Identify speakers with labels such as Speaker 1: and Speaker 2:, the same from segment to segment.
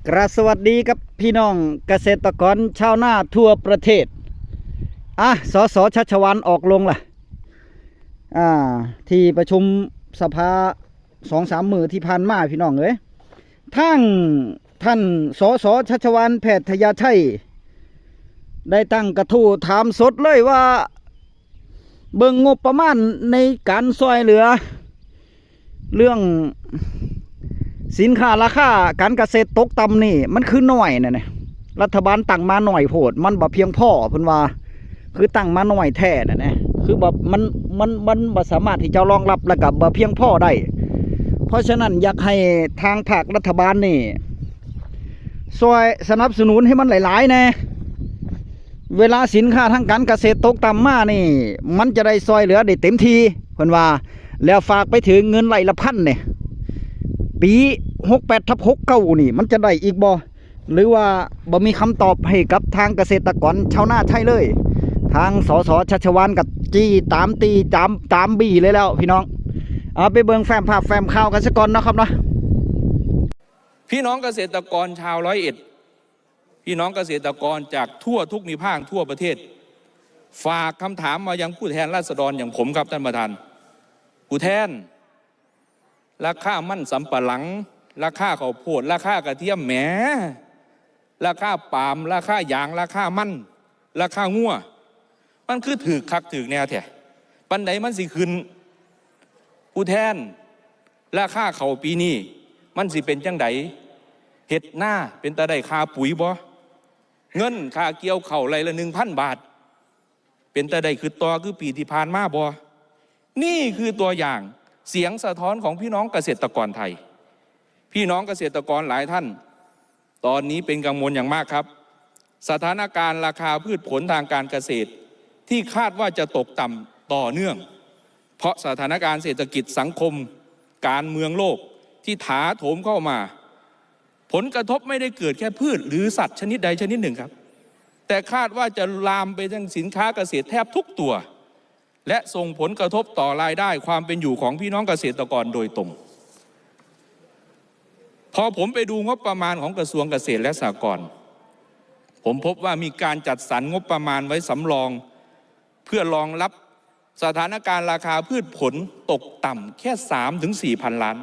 Speaker 1: กราบสวัสดีกับพี่น้องเกษตรกรชาวนาทั่วประเทศสสชัชวาลออกลงล่ะที่ประชุมสภา2-3 มื้อที่ผ่านมาพี่น้องเอ้ยทั้งท่านสสชัชวาลแพทยชัยได้ตั้งกระทู้ถามสดเลยว่าเบิ่งงบประมาณในการช่วยเหลือเรื่องสินค้าราคาการเกษตรตกต่ำนี่มันคือน้อยนะรัฐบาลตั้งมาหน่อยโพดมันบ่เพียงพอเพิ่นว่าคือตั้งมาหน่อยแท้นะคือแบบมันบ่สามารถที่จะรองรับแล้วก็บ่เพียงพอได้เพราะฉะนั้นอยากให้ทางภาครัฐบาลนี่ช่วยสนับสนุนให้มันหลายๆนะเวลาสินค้าทางการเกษตรตกต่ำมานี่มันจะได้ช่วยเหลือได้เต็มทีเพิ่นว่าแล้วฝากไปถึงเงินไร่ละพันเนี่ยปี68/69นี่มันจะได้อีกบ่หรือว่าบ่มีคำตอบให้กับทางเกษตรกรชาวนาไทยเลยทางสสชัชวาลกับจี้ตามตีตามบี้เลยแล้วพี่น้องไปเบิ่งแฟ้มภาพแฟ้มข่าวกันซะก่อนนะครับเนาะ
Speaker 2: พี่น้องเกษตรกรชาว101พี่น้องเกษตรกรจากทั่วทุกภาคทั่วประเทศฝากคำถามมายังผู้แทนราษฎรอย่างผมครับท่านประธานผู้แทนราคามันสำปะหลังราคาข้าวโพดราคากระเทียมแหมราคาปาล์มราคายางราคามันราคางัวมันคือถือคักถือแนวแท้ปันใดมันสิขึ้นผู้แทนราคาข้าวปีนี้มันสิเป็นจังไดเฮ็ดหน้าเป็นตาได้ค่าปุ๋ยบ่เงินค่าเกี่ยวข้าวไร่ละ 1,000 บาทเป็นตาได้คือต่อคือปีที่ผ่านมาบ่นี่คือตัวอย่างเสียงสะท้อนของพี่น้องเกษตรกรไทยพี่น้องเกษตรกรหลายท่านตอนนี้เป็นกังวลอย่างมากครับสถานการณ์ราคาพืชผลทางการเกษตรที่คาดว่าจะตกต่ำต่อเนื่องเพราะสถานการณ์เศรษฐกิจสังคมการเมืองโลกที่ถาโถมเข้ามาผลกระทบไม่ได้เกิดแค่พืชหรือสัตว์ชนิดใดชนิดหนึ่งครับแต่คาดว่าจะลามไปยังสินค้าเกษตรแทบทุกตัวและส่งผลกระทบต่อรายได้ความเป็นอยู่ของพี่น้องเกษตรกรโดยตรงพอผมไปดูงบประมาณของกระทรวงเกษตรและสหกรณ์ผมพบว่ามีการจัดสรรงบประมาณไว้สำรองเพื่อรองรับสถานการณ์ราคาพืชผลตกต่ำแค่ 3-4 พันล้าน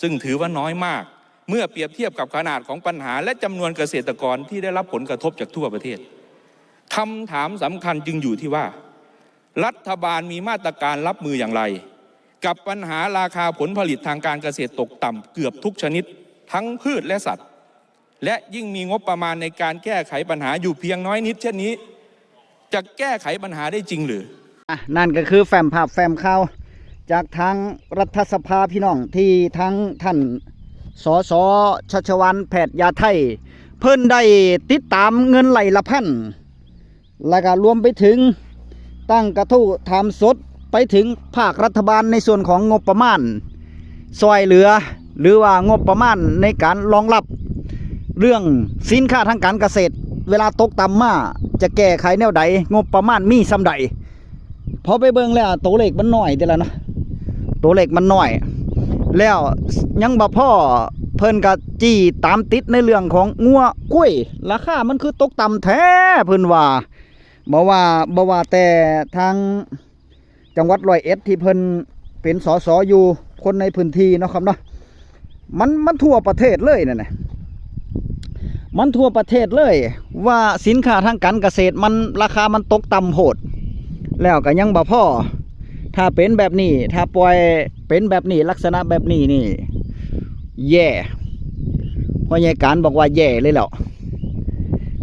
Speaker 2: ซึ่งถือว่าน้อยมากเมื่อเปรียบเทียบกับขนาดของปัญหาและจำนวนเกษตรกรที่ได้รับผลกระทบจากทั่วประเทศคำถามสำคัญจึงอยู่ที่ว่ารัฐบาลมีมาตรการรับมืออย่างไรกับปัญหาราคาผลผลิตทางการเกษตรตกต่ำเกือบทุกชนิดทั้งพืชและสัตว์และยิ่งมีงบประมาณในการแก้ไขปัญหาอยู่เพียงน้อยนิดเช่นนี้จะแก้ไขปัญหาได้จริงหรือ
Speaker 1: นั่นก็คือแฟ้มภาพแฟ้มข่าวจากทางรัฐสภาพี่น้องที่ทั้งท่านสสชัชวาลแพทยาไทยเพิ่นได้ติดตามเงินไหลละพันแล้วก็รวมไปถึงตั้งกระทู้ถามสดไปถึงภาครัฐบาลในส่วนของงบประมาณช่วยเหลือหรือว่างบประมาณในการรองรับเรื่องสินค้าทางการเกษตรเวลาตกต่ำมาจะแก้ไขแนวใดงบประมาณมีส่ำใดพอไปเบิ่งแล้วตัวเลขมันน้อยแต่ละเนาะตัวเลขมันน้อยแล้วยังบ่พอเพิ่นก็จี้ตามติดในเรื่องของงัวกล้วยราคามันคือตกต่ำแท้เพิ่นว่าบ่ว่าแต่ทางจังหวัด101ที่เพิ่นเป็นสสอยู่คนในพื้นที่เนาะครับเนาะมันทั่วประเทศเลยนั่นน่ะมันทั่วประเทศเลยว่าสินค้าทางการเกษตรมันราคามันตกต่ำโหดแล้วก็ยังบ่พอถ้าเป็นแบบนี้ถ้าปล่อยเป็นแบบนี้ลักษณะแบบนี้นี่แย่เพราะยายการบอกว่าแย่เลยแล้ว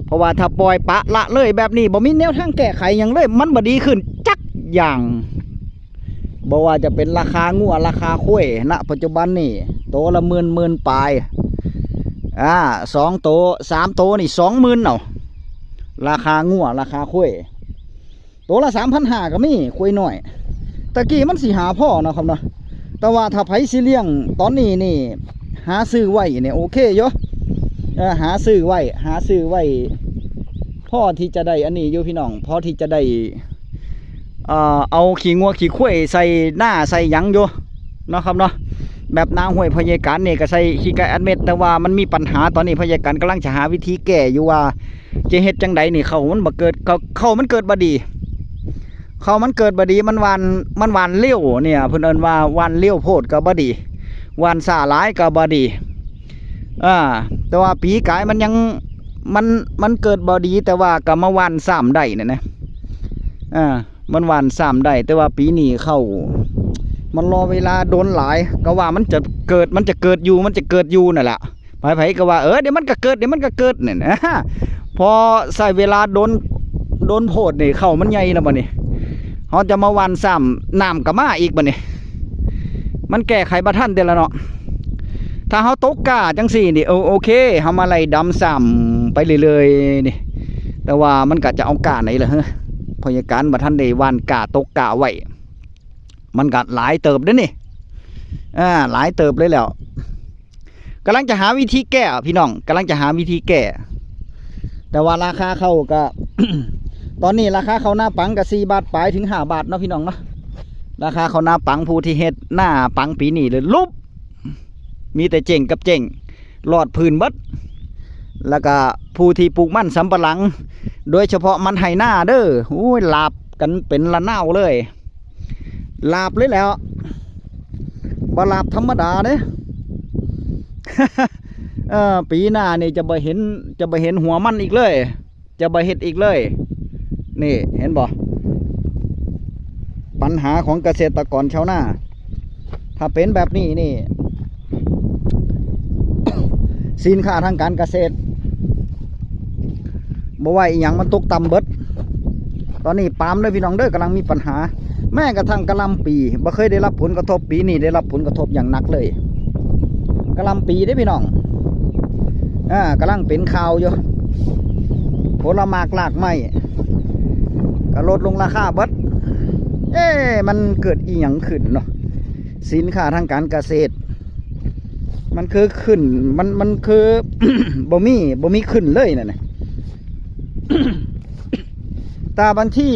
Speaker 1: เพราะว่าถ้าปล่อยปะละเลยแบบนี้บ่มีแนวทางแก้ไขอย่างเลยมันบ่ดีขึ้นจักอย่างบ่ว่าจะเป็นราคางัวราคาข้วยณปัจจุบันนี่โตละหมื่นปลาย2 โต 3 โตนี่ 20,000 เนาะราคางัวราคาข้วยโตละ 3,500 ก็มีข้วยน้อยตะกี้มันสิหาพ่อเนาะครับเนาะแต่ว่าถ้าไผสิเลี้ยงตอนนี้นี่หาซื้อไว้เนี่ยโอเคอยู่หาซื้อไว้พ่อที่จะได้อันนี้อยู่พี่น้องพ่อที่จะได้เอาขี้งัวขี้ข้วยใส่หน้าใส่หยังอยู่เนาะครับเนาะ แบบนางห้วยพยาการเนี่ยก็ใส่ขี้ไก่อัดเม็ดแต่ว่ามันมีปัญหาตอนนี้พยาการกำลังจะหาวิธีแก้อยู่ว่าจะเฮ็ดจังใดนี่เขามันบ่เกิดเขามันเกิดบ่ดีเขามันเกิดบ่ดีมันหวานเลี้ยวเนี่ยเพิ่นเอิ้นว่าหวานเลี้ยวโพดก็บ่ดีหวานซ่าหลายก็บ่ดีแต่ว่าปีกายมันยังมันเกิดบ่ดีแต่ว่าก็มาหวานซ้ำได้นั่นนะมันหวานซ้ำได้แต่ว่าปีนี้เข้ามันรอเวลาโดนหลายก็ว่ามันจะเกิดอยู่นั่นแหละไผก็ว่าเดี๋ยวมันก็เกิดเนี่ยนะพอใส่เวลาโดนโพดนี่เข้ามันใหญ่แล้วบัดนี้เฮาจะมาหวานซ้ำน้ำก็มาอีกบัดนี้มันแก้ไขบ่ทันเด้ละเนาะถ้าเฮาตกกาจังซี่นี่โอเคเฮามาไล่ดำซ้ำไปเรื่อยๆนี่แต่ว่ามันก็จะเอากาไหนล่ะฮะพยาการบ่ทันได้หวานกาตกกาไว้มันก็หลายเติบเด้อนี่หลายเติบเลยแล้วกำลังจะหาวิธีแก้พี่น้องกำลังจะหาวิธีแก้แต่ว่าราคาเข้าก็ ตอนนี้ราคาเขาหน้าปังก็4 บาทปลายถึง5 บาทเนาะพี่น้องเนาะราคาเขาหน้าปังผู้ที่เฮ็ดหน้าปังปีนี้เลยลุบมีแต่เจ๋งกับเจ๋งหลอดพื้นเบิดแล้วก็ผู้ที่ปลูกมันสำปะหลังโดยเฉพาะมันไหหน้าเด้อโอ้ยลาบกันเป็นละนาวเลยลาบเลยแล้วบ่ลาบธรรมดาเด้ ปีหน้านี่จะบ่เห็นหัวมันอีกเลยจะบ่เฮ็ดอีกเลยนี่เห็นบ่ปัญหาของเกษตรกรชาวนาถ้าเป็นแบบนี้นี่ สินค้าทางการเกษตรบ่ว่าอีหยังมันตกต่ำเบิดตอนนี้ปาล์มเด้อพี่น้องเด้อกำลังมีปัญหาแม้กระทั่งกะหล่ำปีบ่เคยได้รับผลกระทบปีนี้ได้รับผลกระทบอย่างหนักเลยกะหล่ำปีเด้อพี่น้องกำลังเป็นข่าวอยู่ผลหมากลากไม้ก็ลดลงราคาเบิดมันเกิดอีหยังขึ้นเนาะสินค้าทางการเกษตรมันคือขึ้นมันคือ บ่มีขึ้นเลยนั่นน่ะ ตาบันที่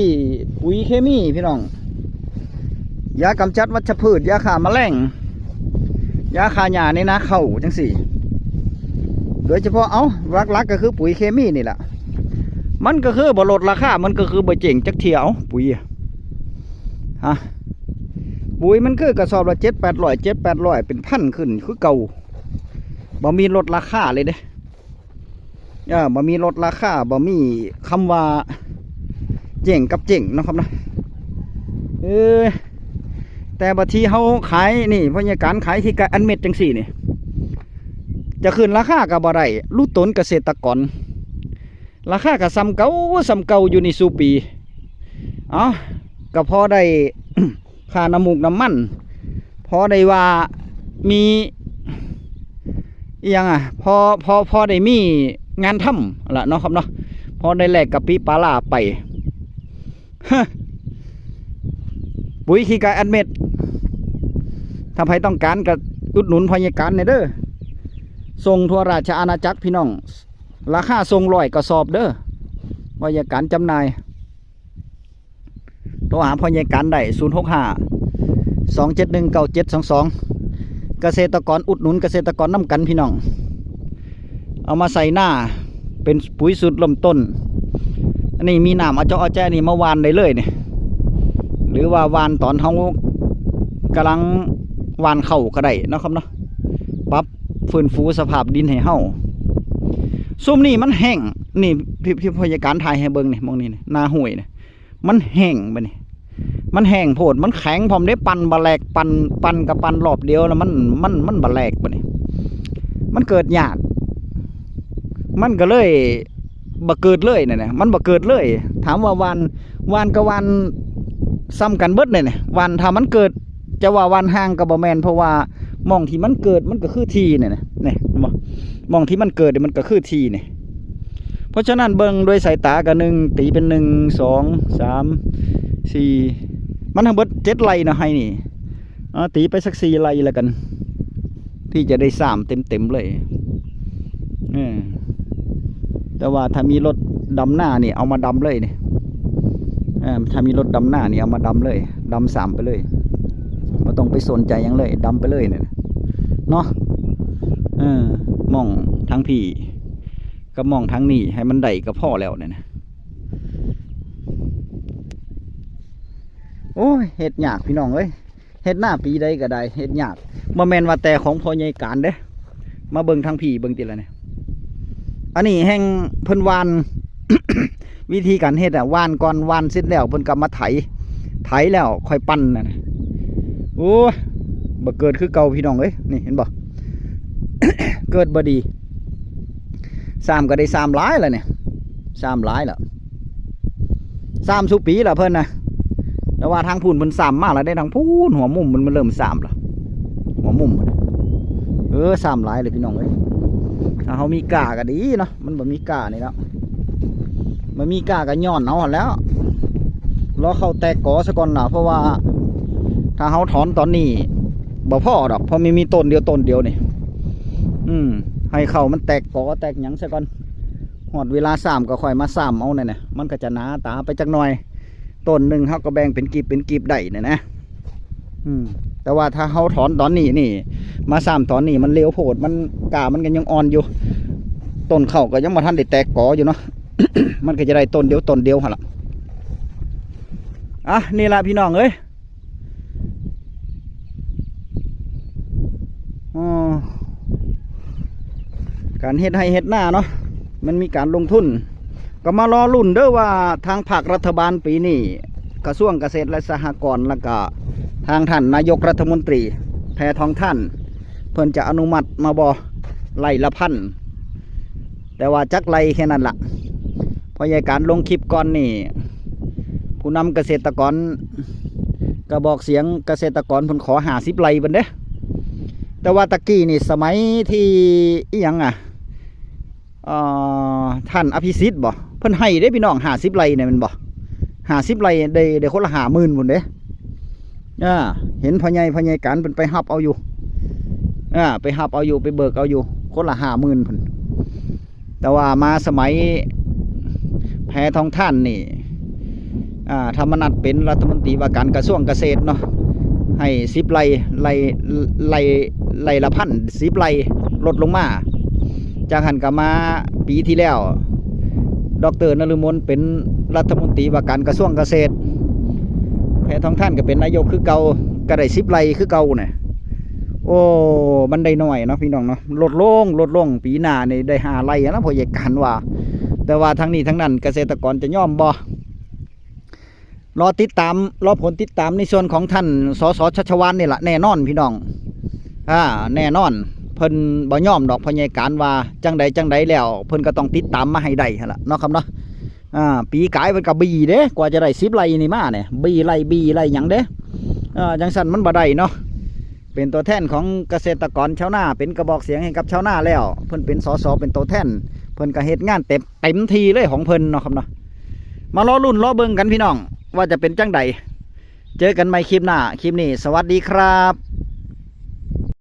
Speaker 1: ปุ๋ยเคมีพี่น้องยากำจัดวัชพืชยาฆ่าแมลงยาฆ่าหญ้าในนาข้าวจังสี่โดยเฉพาะหลักก็คือปุ๋ยเคมีนี่แหละมันก็คือบ่ลดราคามันก็คือบ่เจ๋งจักเที่ยวปุ๋ยปุ๋ยมันคือกระสอบละ7-800เป็นพันขึ้นคือเก่าบ่มีลดราคาเลยเด้บ่มีลดราคาบ่มีคำว่าเจ๋งกับเจ๋งนะครับนะแต่บางทีเขาขายนี่พยาการขายที่อันเม็ดจังสี่นี่จะขึ้นราคากับบ่ได้รู้ตนเกษตรกรราคากับซ้ำเก่าอยู่ในสู่ปีก็พอได้ ค่าน้ำมูกน้ำมันพอได้ว่ามียังพอได้มีงานทำละเนาะครับเนาะพอได้แลกกับปีปลาลาไป ปุ๋ยขี้ไก่อัดเม็ดถ้าใครต้องการก็อุดหนุนพยาการในเด้อส่งทั่วราชอาณาจักรพี่น้องราคาส่ง100 กระสอบเด้อพยาการจำหน่ายโทรหาพยาการได้065-271-9722เกษตรกรอุดหนุนเกษตรกรน้ำกันพี่น้องเอามาใส่หน้าเป็นปุ๋ยสูตรเริ่มต้นอันนี้มีน้ำเอาแจ้นี่มาหว่านได้เลยเนี่ยหรือว่าหว่านตอนเขากำลังหว่านเข้าก็ได้นะครับเนาะปรับฟื้นฟูสภาพดินให้เฮาซุ่มนี่มันแห้งนี่พี่พยาการถ่ายให้เบิ่งนี่มองนี่นาห้วยนี่มันแห้งไปนี่มันแห้งโพดมันแข็งพร้อมได้ปั่นบะแลกปั่นกับปั่นรอบเดียวแล้วมันบะแลกไปนี่มันเกิดยากมันก็เลยบ่เกิดเลยเนี่ยมันบ่เกิดเลยถามว่าวานกับวานซ้ำกันเบิดเนี่ยวันถ้ามันเกิดจะว่าวันห่างกับบ่แมนเพราะว่ามองที่มันเกิดมันก็คือทีเนี่ยมองที่มันเกิดมันก็คือทีเนี่ยเพราะฉะนั้นเบิ่งโดยสายตากัน1ตีเป็น1 2 3 4มันทั้งเบิด7 ไร่นะให้นี่ตีไปสัก4 ไร่แล้วกันที่จะได้3เต็มเลยแต่ว่าถ้ามีรถดำหน้านี่เอามาดำเลยนี่ถ้ามีรถดำหน้านี่เอามาดำเลยดำ3ไปเลยไม่ต้องไปสนใจยังเลยดำไปเลยเนี่ย เนาะมองทั้งพี่ก็มองทั้งนี่ให้มันได้ก็พอแล้วเนี่ยนะโอ้ยเฮ็ดยากพี่น้องเอ้ยเฮ็ดหน้าปีใดก็ได้เฮ็ดยากบ่แม่นว่าแต่ของพ่อใหญ่การเด้มาเบิ่งทั้งพี่เบิ่งติละเนี่ยอันนี้แห่งเพิ่นวาน วิธีการเฮ็ดวานก่อนวานเสร็จแล้วเพิ่นก็มาไถแล้วค่อยปั้นน่ะนะโอ้ยบ่เกิดคือเก่าพี่น้องเอ้ยนี่เห็นบ่ เกิดบ่ดี3ก็ได้3หลายแล้วเนี่ย3หลายแล้ว3สุปีแล้วเพิ่นนะแต่ว่าทางพูนเพิ่น3มาแล้วได้ทางพูนหัวมุมมันเริ่ม3แล้วหัวมุม3หลายเลยพี่น้องเอ้ยถ้าเฮามีกล้าก็ดีเนาะมันบ่มีกล้านี่แล้วมันมีกล้าก็ย้อนเอาหั่นแล้วรอเข้าแตกกอซะก่อนน่ะเพราะว่าถ้าเฮาถอนตอนนี้บ่พอดอกเพราะมีต้นเดียวนี่ให้เข้ามันแตกกอแตกหยังซะก่อนหอดเวลา3ก็ค่อยมา3เอาเนี่ยมันก็จะหนาตาไปจักหน่อยต้นหนึ่งเฮาก็แบ่งเป็นกีบได้เนี่ยนะแต่ว่าถ้าเฮาถอนตอนนี้นี่มา3ตอนนี้มันเร็วโพดมันกามันก็ยังอ่อนอยู่ต้นเข้าก็ยังบ่ทันได้แตกกออยู่เนาะ มันก็จะได้ต้นเดียวหั่นล่ะนี่ล่ะพี่น้องเอ้ยการเฮ็ดให้เฮ็ดหน้าเนาะมันมีการลงทุนก็มารอรุ่นเด้อว่าทางภาครัฐบาลปีนี้กระทรวงเกษตรและสหกรณ์แล้วก็ทางท่านนายกรัฐมนตรีแพทองท่านเพิ่นจะอนุมัติมาบ่ไร่ละพันแต่ว่าจักไร่แค่นั้นล่ะพอใหญ่การลงคลิปก่อนนี่ผู้นำเกษตรกรก็บอกเสียงเกษตรกรเพิ่นขอ50ไร่เบิ่นเด้แต่ว่าตะกี้นี่สมัยที่อีหยังท่านอภิสิทธิ์บ่เพิ่นให้ได้พี่น้อง50ไร่เนี่ยมันบ่50ไร่ได้คนละ50,000พุ่นเด้เห็นพ่อใหญ่การเพิ่นไปฮับเอาอยู่ไปฮับเอาอยู่ไปเบิกเอาอยู่คนละ50,000พุ่นแต่ว่ามาสมัยแพทองท่านนี่ธรรมนัสเป็นรัฐมนตรีว่าการกระทรวงเกษตรเนาะให้10ไร่ละพัน10ไร่ลดลงมาจากหันกลับมาปีที่แล้วดร.นฤมลเป็นรัฐมนตรีว่าการกระทรวงเกษตรแพทองท่านก็เป็นนายกคือเก่าก็ได้10ไร่คือเก่าเนี่ยโอ้มันได้น้อยเนาะพี่น้องเนาะลดลงปีหน้านี่ได้5ไร่นะพอใหญ่การว่าแต่ว่าทั้งนี้ทั้งนั้นเกษตรกรจะยอมบ่รอผลติดตามในส่วนของท่านสสชัชวาลนี่แหละแน่นอนพี่น้องแน่นอนเพิ่นบ่ยอมดอกพอใหญ่การว่าจังใดแล้วเพิ่นก็ต้องติดตามมาให้ได้หั่นล่ะเนาะครับเนาะปีกายเพิ่นก็บีเด้กว่าจะได้10ไร่นี่มาเนี่ยบีไร่หยังเด้จังซั่นมันบ่ได้เนาะเป็นตัวแทนของเกษตรกรชาวนาเป็นกระบอกเสียงให้กับชาวนาแล้วเพิ่นเป็นสสเป็นตัวแทนเพิ่นก็เฮ็ดงานเต็มทีเลยของเพิ่นเนาะครับเนาะมารอรุ่นรอเบิ่งกันพี่น้องว่าจะเป็นจังใดเจอกันใหม่คลิปหน้าคลิปนี้สวัสดีครับ